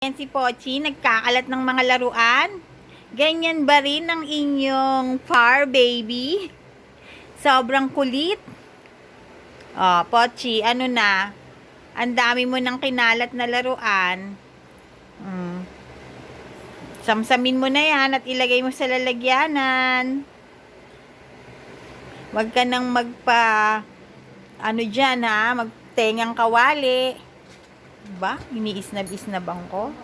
Yan si Pochi, nagkakalat ng mga laruan. Ganyan ba rin ang inyong fur baby? Sobrang kulit. Oh, Pochi, ano na? Ang dami mo ng kinalat na laruan. Samsamin mo na yan at ilagay mo sa lalagyanan. Huwag ka nang ano dyan ha, magtengang kawali. Ba? Iniisnab-isnab ko?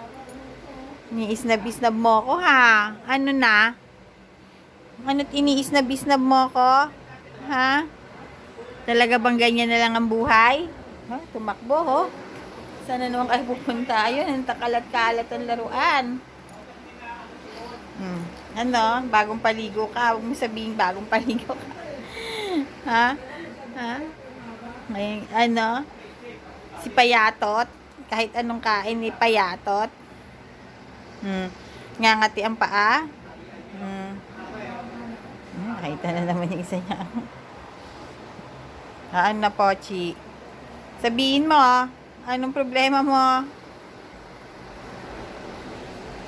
Iniisnab-isnab mo ko ha? Ano na? Ano't iniisnab-isnab mo ko? Ha? Talaga bang ganyan na lang ang buhay? Ha? Tumakbo ho? Sana naman kayo pupunta? Ayun, ang takalat-kalat ang laruan. Ano? Bagong paligo ka? Huwag mo sabihin bagong paligo ka. Ha? Ha? Ngayon, ano? Si Payatot? Kahit anong kain ni Payatot? Ngangati ang paa? Nakita na naman yung isa niya. Ano na, Pochi? Sabihin mo, anong problema mo?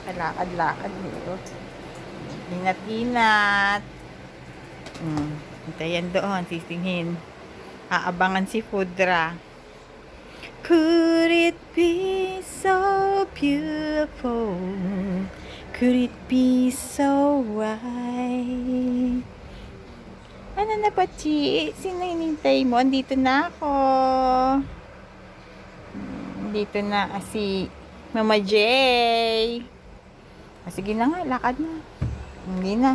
Kalakad-lakad dito. Inat-inat. Hintayan doon, sisingin. Aabangan si Pudra. Could it be so beautiful? Could it be so right? Ano na, Pachi? Sino hinintay mo? Andito na ako. Dito na si Mama J. Sige na nga, lakad na. Hindi na.